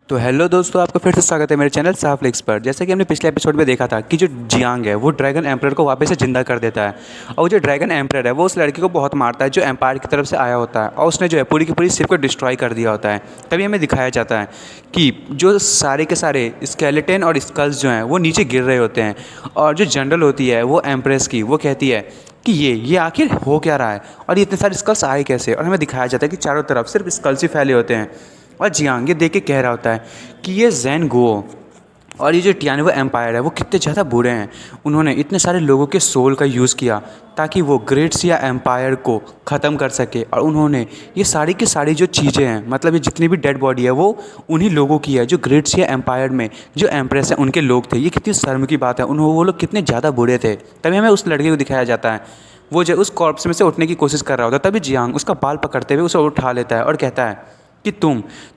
तो हेलो दोस्तों, आपका फिर से स्वागत है मेरे चैनल साफ्लिक्स पर। जैसे कि हमने पिछले एपिसोड में देखा था कि जो जियांग है वो ड्रैगन एम्परर को वापस से जिंदा कर देता है। और वो जो ड्रैगन एम्परर है वो उस लड़के को बहुत मारता है जो एम्पायर की तरफ से आया होता है, और उसने जो है पूरी की पूरी शिप को डिस्ट्रॉय कर दिया होता है। तभी हमें दिखाया जाता है कि जो सारे के सारे स्केलेटन और स्कल्स जो हैं वो नीचे गिर रहे होते हैं, और जो जनरल होती है वो एम्प्रेस की, वो कहती है कि ये आखिर हो क्या रहा है और ये इतने सारे स्कल्स आए कैसे। और हमें दिखाया जाता है कि चारों तरफ सिर्फ स्कल्स ही फैले होते हैं। और जियांग ये देख के कह रहा होता है कि ये जैन गो और ये जो टियानवो एम्पायर है वो कितने ज़्यादा बुरे हैं। उन्होंने इतने सारे लोगों के सोल का यूज़ किया ताकि वो ग्रेट सिया एम्पायर को ख़त्म कर सके, और उन्होंने ये सारी की सारी जो चीज़ें हैं, मतलब ये जितनी भी डेड बॉडी है वो उन्हीं लोगों की है जो ग्रेट सिया एम्पायर में जो एम्प्रेस है उनके लोग थे। ये कितनी शर्म की बात है, वो लोग कितने ज़्यादा बुरे थे। तभी हमें उस लड़के को दिखाया जाता है, वो जो उस कॉर्प्स में से उठने की कोशिश कर रहा होता है। तभी जियांग उसका बाल पकड़ते हुए उसे उठा लेता है और कहता है कि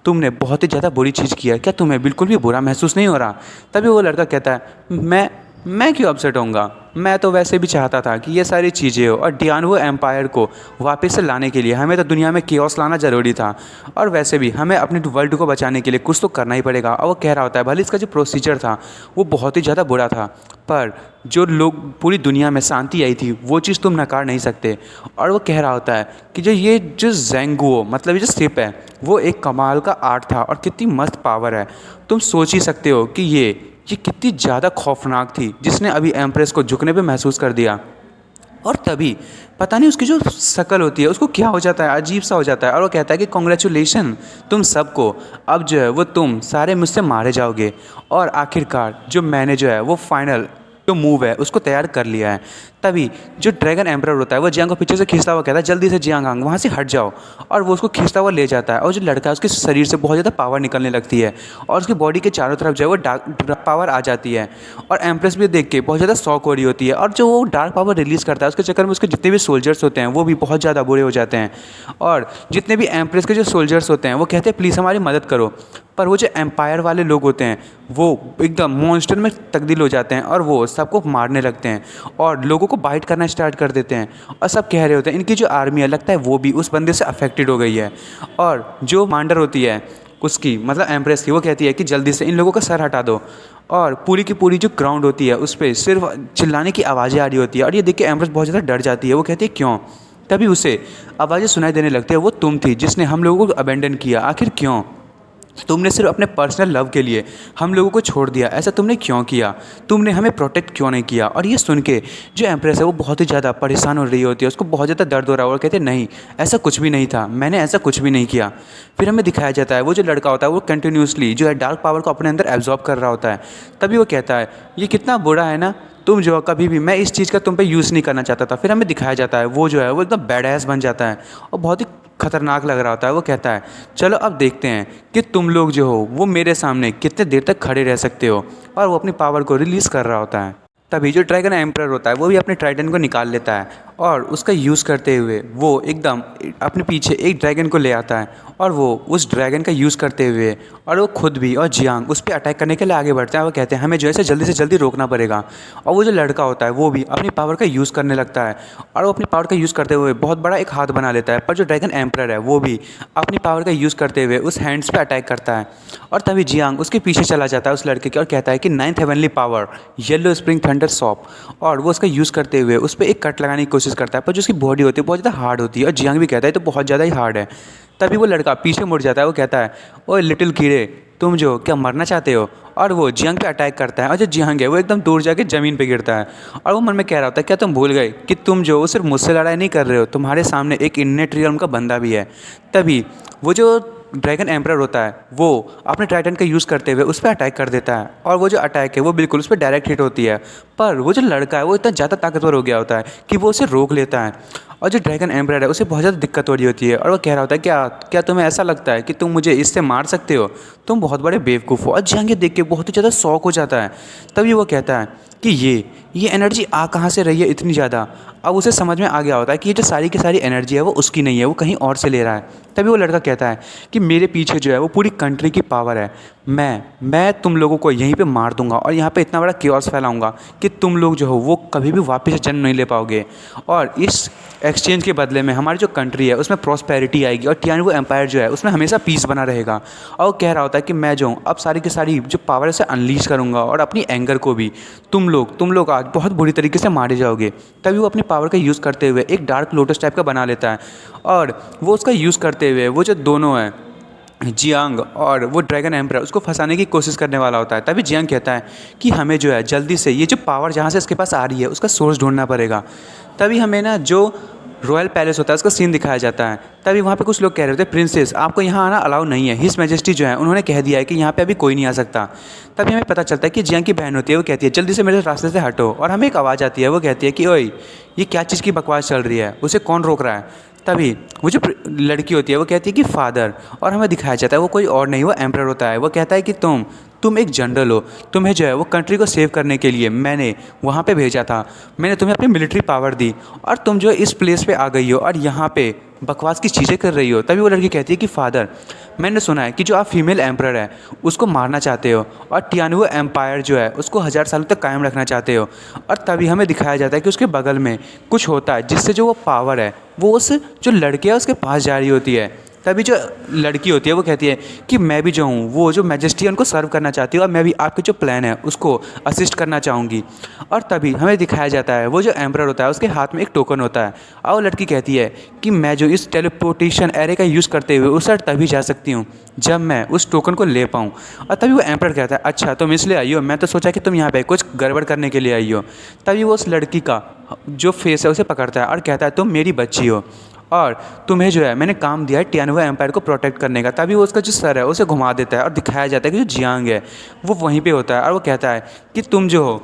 तुमने बहुत ही ज़्यादा बुरी चीज़ की है, क्या तुम्हें बिल्कुल भी बुरा महसूस नहीं हो रहा। तभी वो लड़का कहता है, मैं क्यों अपसेट होऊंगा, मैं तो वैसे भी चाहता था कि ये सारी चीज़ें हो, और टियानवो एम्पायर को वापस से लाने के लिए हमें तो दुनिया में केओस लाना ज़रूरी था, और वैसे भी हमें अपने वर्ल्ड को बचाने के लिए कुछ तो करना ही पड़ेगा। और वो कह रहा होता है भले इसका जो प्रोसीजर था वो बहुत ही ज़्यादा बुरा था, पर जो लोग पूरी दुनिया में शांति आई थी वो चीज़ तुम नकार नहीं सकते। और वो कह रहा होता है कि जो ज़ेंगुओ मतलब ये जो शिप है वो एक कमाल का आर्ट था और कितनी मस्त पावर है। तुम सोच ही सकते हो कि ये कितनी ज़्यादा खौफनाक थी, जिसने अभी एम्प्रेस को झुकने पे महसूस कर दिया। और तभी पता नहीं उसकी जो शक्ल होती है उसको क्या हो जाता है, अजीब सा हो जाता है, और वो कहता है कि कॉन्ग्रेचुलेशन तुम सबको, अब जो है वो तुम सारे मुझसे मारे जाओगे, और आखिरकार जो मैंने जो है वो फाइनल जो मूव है उसको तैयार कर लिया है। तभी जो ड्रैगन एम्परर होता है वो जियांग को पीछे से खींचता हुआ कहता है, जल्दी से जियांग वहाँ से हट जाओ। और वो उसको खींचता हुआ ले जाता है, और जो लड़का है उसके शरीर से बहुत ज़्यादा पावर निकलने लगती है, और उसकी बॉडी के चारों तरफ जो है वो डार्क पावर आ जाती है। और एम्प्रेस भी देख के बहुत ज़्यादा शॉक हो रही होती है, और जो वो डार्क पावर रिलीज़ करता है उसके चक्कर में उसके जितने भी सोल्जर्स होते हैं वो भी बहुत ज़्यादा बुरे हो जाते हैं। और जितने भी एम्प्रेस के जो सोल्जर्स होते हैं वो कहते हैं प्लीज़ हमारी मदद करो, पर वो जो एम्पायर वाले लोग होते हैं वो एकदम मॉन्स्टर में तब्दील हो जाते हैं, और वो सबको मारने लगते हैं और लोगों को बाइट करना स्टार्ट कर देते हैं। और सब कह रहे होते हैं इनकी जो आर्मी है लगता है वो भी उस बंदे से अफेक्टेड हो गई है। और जो मांडर होती है उसकी मतलब एम्प्रेस की, वो कहती है कि जल्दी से इन लोगों का सर हटा दो। और पूरी की पूरी जो ग्राउंड होती है उस पर सिर्फ चिल्लाने की आवाज़ें आ रही होती है, और ये देख के एम्प्रेस बहुत ज़्यादा डर जाती है। वो कहती है क्यों। तभी उसे आवाज़ें सुनाई देने लगती है, वो तुम थी जिसने हम लोगों को अबेंडन किया, आखिर क्यों। तुमने सिर्फ अपने पर्सनल लव के लिए हम लोगों को छोड़ दिया, ऐसा तुमने क्यों किया, तुमने हमें प्रोटेक्ट क्यों नहीं किया। और ये सुन के जो एम्प्रेस है वो बहुत ही ज़्यादा परेशान हो रही होती है, उसको बहुत ज़्यादा दर्द हो रहा है, और कहते नहीं ऐसा कुछ भी नहीं था, मैंने ऐसा कुछ भी नहीं किया। फिर हमें दिखाया जाता है वो जो लड़का होता है वो कंटिन्यूसली जो है डार्क पावर को अपने अंदर एब्जॉर्ब कर रहा होता है। तभी वो कहता है ये कितना बुरा है ना, तुम जो कभी भी मैं इस चीज़ का तुम पे यूज़ नहीं करना चाहता था। फिर हमें दिखाया जाता है वो जो है वो एकदम बैड बन जाता है और बहुत ही खतरनाक लग रहा होता है। वो कहता है चलो अब देखते हैं कि तुम लोग जो हो वो मेरे सामने कितने देर तक खड़े रह सकते हो, और वो अपनी पावर को रिलीज़ कर रहा होता है। तभी जो ड्रैगन एम्परर होता है वो भी अपने ट्राइडेंट को निकाल लेता है, और उसका यूज़ करते हुए वो एकदम अपने पीछे एक ड्रैगन को ले आता है, और वो उस ड्रैगन का यूज़ करते हुए और वो खुद भी और जियांग उस पर अटैक करने के लिए आगे बढ़ते हैं। वो कहते हैं हमें जो है जल्दी से जल्दी रोकना पड़ेगा। और वो जो लड़का होता है वो भी अपनी पावर का यूज़ करने लगता है, और वो अपनी पावर का यूज़ करते हुए बहुत बड़ा एक हाथ बना लेता है। पर जो ड्रैगन एम्परर है वो भी अपनी पावर का यूज़ करते हुए उस हैंड्स पे अटैक करता है, और तभी जियांग उसके पीछे चला जाता है उस लड़के के, और कहता है कि 9th heavenly power yellow spring thunder shop, और वो उसका यूज़ करते हुए उस पर एक कट लगाने की कोशिश करता है। पर जो उसकी बॉडी होती है बहुत ज़्यादा हार्ड होती है, और जियांग भी कहता है तो बहुत ज़्यादा ही हार्ड है। तभी वो लड़का पीछे मुड़ जाता है, वो कहता है ओए लिटिल कीड़े तुम जो क्या मरना चाहते हो, और वो जियांग पे अटैक करता है। और जो जियांग है वो एकदम दूर जाके ज़मीन पे गिरता है, और वो मन में कह रहा होता है क्या तुम भूल गए कि तुम जो सिर्फ मुझसे लड़ाई नहीं कर रहे हो, तुम्हारे सामने एक इननेट रियल्म का बंदा भी है। तभी वो जो ड्रैगन एम्परर होता है वो अपने ट्राइडेंट का यूज़ करते हुए उस पर अटैक कर देता है, और वो जो अटैक है वो बिल्कुल उस पर डायरेक्ट हिट होती है। पर वो जो लड़का है वो इतना ज़्यादा ताकतवर हो गया होता है कि वो उसे रोक लेता है, और जो ड्रैगन एम्परर है उसे बहुत ज़्यादा दिक्कत हो रही होती है, और वो कह रहा होता है क्या क्या तुम्हें ऐसा लगता है कि तुम मुझे इससे मार सकते हो, तुम बहुत बड़े बेवकूफ़ हो। और जियांग देख के बहुत ही ज़्यादा शौक हो जाता है। तभी वो कहता है कि ये एनर्जी आ कहाँ से रही है इतनी ज़्यादा। अब उसे समझ में आ गया होता है कि ये जो सारी की सारी एनर्जी है वो उसकी नहीं है, वो कहीं और से ले रहा है। तभी वो लड़का कहता है कि मेरे पीछे जो है वो पूरी कंट्री की पावर है, मैं तुम लोगों को यहीं पे मार दूंगा और यहाँ पे इतना बड़ा कियोस फैलाऊंगा कि तुम लोग जो हो वो कभी भी वापस से जन्म नहीं ले पाओगे। और इस एक्सचेंज के बदले में हमारी जो कंट्री है उसमें प्रॉस्पेरिटी आएगी और टियानवो एम्पायर जो है उसमें हमेशा पीस बना रहेगा। और वो कह रहा होता है कि मैं जो हूँ अब सारी की सारी जो पावर है उसे अनलीश करूँगा और अपनी एंगर को भी तुम लोग आज बहुत बुरी तरीके से मारे जाओगे। तभी वो अपनी पावर का यूज़ करते हुए एक डार्क लोटस टाइप का बना लेता है और वो उसका यूज़ करते हुए वो जो दोनों हैं जियांग और वो ड्रैगन एम्परर उसको फंसाने की कोशिश करने वाला होता है। तभी जियांग कहता है कि हमें जो है जल्दी से ये जो पावर जहाँ से इसके पास आ रही है उसका सोर्स ढूंढना पड़ेगा। तभी हमें ना जो रॉयल पैलेस होता है उसका सीन दिखाया जाता है। तभी वहाँ पे कुछ लोग कह रहे होते हैं प्रिंसेस आपको यहाँ आना अलाउ नहीं है, हिज मैजेस्टी जो है उन्होंने कह दिया है कि यहाँ पे अभी कोई नहीं आ सकता। तभी हमें पता चलता है कि जियांग की बहन होती है, वो कहती है जल्दी से मेरे रास्ते से हटो। और हमें एक आवाज़ आती है, वो कहती है कि ओए ये क्या चीज़ की बकवास चल रही है, उसे कौन रोक रहा है। तभी वो जो लड़की होती है वो कहती है कि फादर, और हमें दिखाया जाता है वो कोई और नहीं वो एम्परर होता है। वो कहता है कि तुम एक जनरल हो, तुम्हें जो है वो कंट्री को सेव करने के लिए मैंने वहाँ पे भेजा था, मैंने तुम्हें अपनी मिलिट्री पावर दी और तुम जो इस प्लेस पे आ गई हो और यहाँ पे बकवास की चीज़ें कर रही हो। तभी वो लड़की कहती है कि फादर मैंने सुना है कि जो आप फीमेल एम्परर है उसको मारना चाहते हो और टियानवो एम्पायर जो है उसको 1000 सालों तक कायम रखना चाहते हो। और तभी हमें दिखाया जाता है कि उसके बगल में कुछ होता है जिससे जो वो पावर है वो उस जो लड़के है उसके पास जा रही होती है। तभी जो लड़की होती है वो कहती है कि मैं भी जो हूँ वो जो मैजेस्टी है उनको सर्व करना चाहती हूँ और मैं भी आपके जो प्लान है उसको असिस्ट करना चाहूँगी। और तभी हमें दिखाया जाता है वो जो एम्परर होता है उसके हाथ में एक टोकन होता है और वो लड़की कहती है कि मैं जो इस टेलीपोर्टेशन एरे का यूज़ करते हुए उस साइड तभी जा सकती हूँ जब मैं उस टोकन को ले पाऊँ। और तभी वो एम्परर कहता है अच्छा तुम इसलिए आई हो, मैं तो सोचा कि तुम यहाँ पे कुछ गड़बड़ करने के लिए आई हो। तभी वो उस लड़की का जो फेस है उसे पकड़ता है और कहता है तुम मेरी बच्ची हो और तुम्हें जो है मैंने काम दिया है टियानवो एम्पायर को प्रोटेक्ट करने का। तभी वो उसका जो सर है उसे घुमा देता है और दिखाया जाता है कि जो जियांग है वो वहीं पे होता है और वो कहता है कि तुम जो हो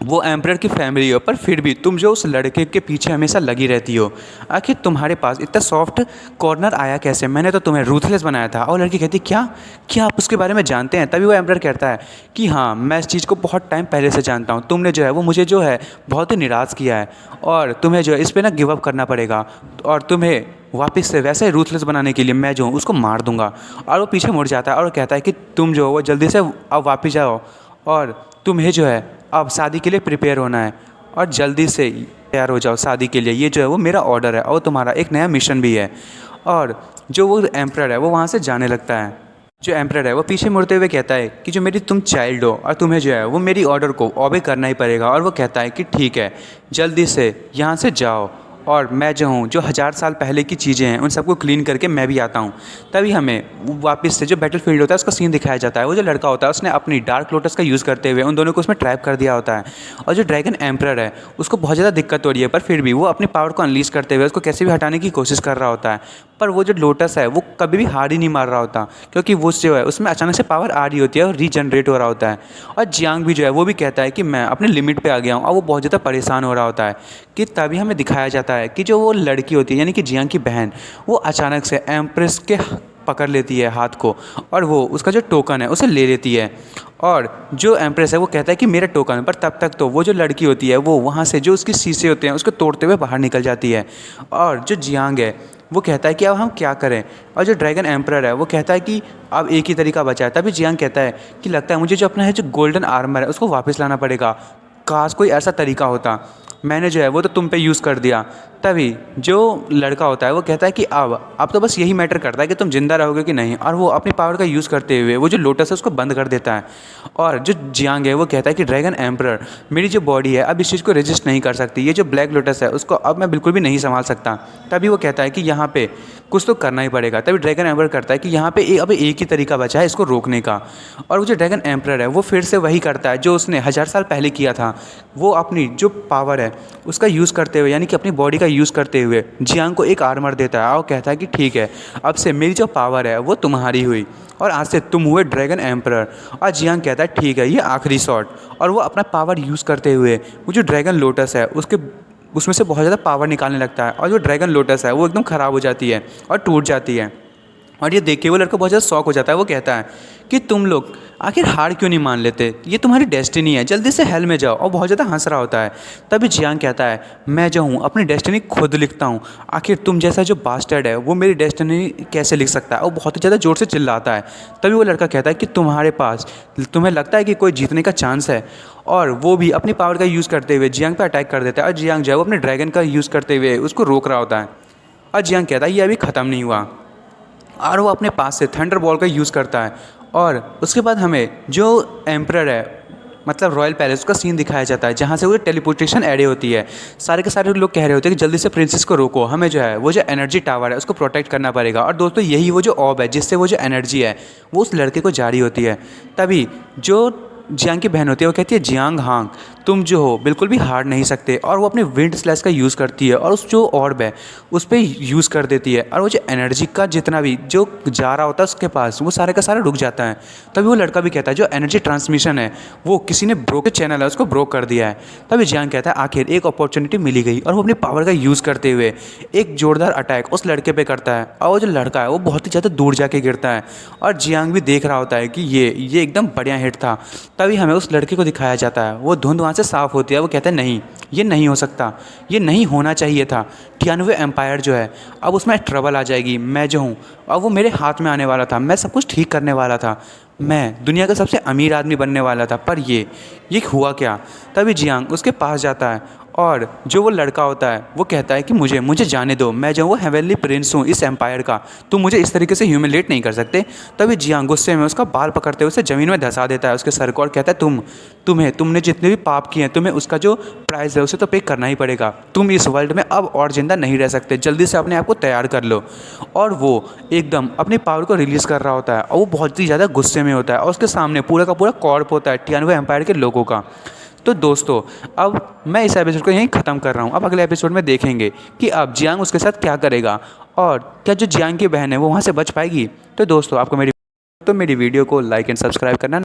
वो एम्परर की फैमिली हो पर फिर भी तुम जो उस लड़के के पीछे हमेशा लगी रहती हो, आखिर तुम्हारे पास इतना सॉफ्ट कॉर्नर आया कैसे, मैंने तो तुम्हें रूथलेस बनाया था। और लड़की कहती क्या क्या आप उसके बारे में जानते हैं। तभी वो एम्परर कहता है कि हाँ मैं इस चीज़ को बहुत टाइम पहले से जानता हूँ, तुमने जो है वो मुझे जो है बहुत ही निराश किया है और तुम्हें जो है इस पर ना गिव अप करना पड़ेगा और तुम्हें वापस से वैसे रूथलेस बनाने के लिए मैं जो हूँ उसको मार दूंगा। और वो पीछे मुड़ जाता है और कहता है कि तुम जो हो वो जल्दी से अब वापस जाओ और तुम्हें जो है अब शादी के लिए प्रिपेयर होना है और जल्दी से तैयार हो जाओ शादी के लिए, ये जो है वो मेरा ऑर्डर है और तुम्हारा एक नया मिशन भी है। और जो वो एम्परर है वो वहाँ से जाने लगता है। जो एम्परर है वो पीछे मुड़ते हुए कहता है कि जो मेरी तुम चाइल्ड हो और तुम्हें जो है वो मेरी ऑर्डर को ऑबे करना ही पड़ेगा। और वो कहता है कि ठीक है जल्दी से यहाँ से जाओ और मैं जो हूँ जो 1000 साल पहले की चीज़ें हैं उन सबको क्लीन करके मैं भी आता हूँ। तभी हमें वापस से जो बैटलफील्ड होता है उसका सीन दिखाया जाता है। वो जो लड़का होता है उसने अपनी डार्क लोटस का यूज़ करते हुए उन दोनों को उसमें ट्रैप कर दिया होता है और जो ड्रैगन एम्परर है उसको बहुत ज़्यादा दिक्कत हो रही है पर फिर भी वो अपनी पावर को अनलीज करते हुए उसको कैसे भी हटाने की कोशिश कर रहा होता है। पर वो जो लोटस है वो कभी भी हार ही नहीं मार रहा होता क्योंकि वो जो है उसमें अचानक से पावर आ रही होती है और रीजनरेट हो रहा होता है। और जियांग भी जो है वो भी कहता है कि मैं अपने लिमिट पे आ गया हूँ और वो बहुत ज़्यादा परेशान हो रहा होता है। कि तभी हमें दिखाया जाता है कि जो वो लड़की होती है यानी कि जियांग की बहन वो अचानक से एम्प्रेस के पकड़ लेती है हाथ को और वो उसका जो टोकन है उसे ले लेती है। और जो एम्प्रेस है वो कहता है कि मेरा टोकन, पर तब तक तो वो जो लड़की होती है वो वहाँ से जो उसके शीशे होते हैं उसको तोड़ते हुए बाहर निकल जाती है। और जो जियांग है वो कहता है कि अब हम क्या करें। और जो ड्रैगन एम्परर है वो कहता है कि अब एक ही तरीका बचा है। तभी जियांग कहता है कि लगता है मुझे जो अपना है जो गोल्डन आर्मर है उसको वापस लाना पड़ेगा, काश कोई ऐसा तरीका होता, मैंने जो है वो तो तुम पे यूज़ कर दिया। तभी जो लड़का होता है वो कहता है कि अब तो बस यही मैटर करता है कि तुम जिंदा रहोगे कि नहीं। और वो अपनी पावर का यूज़ करते हुए वो जो लोटस है उसको बंद कर देता है। और जो जियांग है वो कहता है कि ड्रैगन एम्परर मेरी जो बॉडी है अब इस चीज़ को रेजिस्ट नहीं कर सकती, ये जो ब्लैक लोटस है उसको अब मैं बिल्कुल भी नहीं संभाल सकता। तभी वो कहता है कि यहाँ पे कुछ तो करना ही पड़ेगा। तभी ड्रैगन एम्परर करता है कि यहाँ पे अब एक ही तरीका बचा है इसको रोकने का। और वो जो ड्रैगन एम्परर है वो फिर से वही करता है जो उसने 1000 साल पहले किया था। वो अपनी जो पावर है उसका यूज़ करते हुए यानी कि अपनी बॉडी का यूज़ करते हुए जियांग को एक आर्मर देता है और कहता है कि ठीक है अब से मेरी जो पावर है वो तुम्हारी हुई और आज से तुम हुए ड्रैगन एम्परर। और जियांग कहता है ठीक है ये आखिरी शॉट। और वो अपना पावर यूज़ करते हुए वो जो ड्रैगन लोटस है उसमें से बहुत ज़्यादा पावर निकालने लगता है और जो ड्रैगन लोटस है वो एकदम ख़राब हो जाती है और टूट जाती है। और ये देख के वो लड़का बहुत ज़्यादा शॉक हो जाता है। वो कहता है कि तुम लोग आखिर हार क्यों नहीं मान लेते, ये तुम्हारी डेस्टिनी है, जल्दी से हेल में जाओ। और बहुत ज़्यादा हंस रहा होता है। तभी जियांग कहता है मैं जो हूँ अपनी डेस्टिनी खुद लिखता हूँ, आखिर तुम जैसा जो बास्टर्ड है वो मेरी डेस्टिनी कैसे लिख सकता है। और बहुत ही ज़्यादा ज़ोर से चिल्लाता है। तभी वो लड़का कहता है कि तुम्हारे पास, तुम्हें लगता है कि कोई जीतने का चांस है। और वो भी अपनी पावर का यूज़ करते हुए जियांग पर अटैक कर देता है। और जियांग जो है वो अपने ड्रैगन का यूज़ करते हुए उसको रोक रहा होता है। और जियांग कहता है ये अभी ख़त्म नहीं हुआ। और वो अपने पास से थंडर बॉल का यूज़ करता है। और उसके बाद हमें जो एम्परर है, मतलब रॉयल पैलेस, उसका सीन दिखाया जाता है जहाँ से वो टेलीपोर्टेशन ऐड होती है। सारे के सारे लोग कह रहे होते हैं कि जल्दी से प्रिंसेस को रोको, हमें जो है वो जो एनर्जी टावर है उसको प्रोटेक्ट करना पड़ेगा। और दोस्तों यही वो जो ऑब है जिससे वो जो एनर्जी है वो उस लड़के को जारी होती है। तभी जो जियांग की बहन होती है वो कहती है जियांग हांग तुम जो हो बिल्कुल भी हार नहीं सकते। और वो अपने विंड स्लैश का यूज़ करती है और उस जो ऑर्ब है उस पर यूज़ कर देती है। और वो जो एनर्जी का जितना भी जो जा रहा होता है उसके पास, वो सारे का सारा रुक जाता है। तभी वो लड़का भी कहता है जो एनर्जी ट्रांसमिशन है वो किसी ने ब्रोक चैनल है उसको ब्रोक कर दिया है। तभी जियांग कहता है आखिर एक अपॉर्चुनिटी मिली गई। और वो अपनी पावर का यूज़ करते हुए एक जोरदार अटैक उस लड़के पे करता है। और वो जो लड़का है वो बहुत ही ज़्यादा दूर जाके गिरता है। और जियांग भी देख रहा होता है कि ये एकदम बढ़िया हिट था। तभी हमें उस लड़के को दिखाया जाता है, वो धुंध वहाँ से साफ़ होती है। वो कहता है नहीं, ये नहीं हो सकता, ये नहीं होना चाहिए था। टियानवे एम्पायर जो है अब उसमें ट्रबल आ जाएगी। मैं जो हूँ अब वो मेरे हाथ में आने वाला था, मैं सब कुछ ठीक करने वाला था, मैं दुनिया का सबसे अमीर आदमी बनने वाला था। पर ये हुआ क्या। तभी जियांग उसके पास जाता है और जो वो लड़का होता है वो कहता है कि मुझे जाने दो, मैं जो वो हेवनली प्रिंस हूँ इस एम्पायर का, तुम मुझे इस तरीके से ह्यूमिलेट नहीं कर सकते। तभी जियांग गुस्से में उसका बाल पकड़ते हुए उसे ज़मीन में धंसा देता है उसके सर को। और कहता है तुमने जितने भी पाप किए हैं तुम्हें उसका जो प्राइस है उसे तो पे करना ही पड़ेगा। तुम इस वर्ल्ड में अब और ज़िंदा नहीं रह सकते, जल्दी से अपने आप को तैयार कर लो। और वो एकदम अपनी पावर को रिलीज़ कर रहा होता है और वो बहुत ही ज़्यादा गुस्से में होता है। और उसके सामने पूरा का पूरा कॉर्प होता है टियानवे एम्पायर के लोगों का। तो दोस्तों अब मैं इस एपिसोड को यहीं ख़त्म कर रहा हूँ। अब अगले एपिसोड में देखेंगे कि अब जियांग उसके साथ क्या करेगा और क्या जो जियांग की बहन है वो वहाँ से बच पाएगी। तो दोस्तों आपको मेरी वीडियो को लाइक एंड सब्सक्राइब करना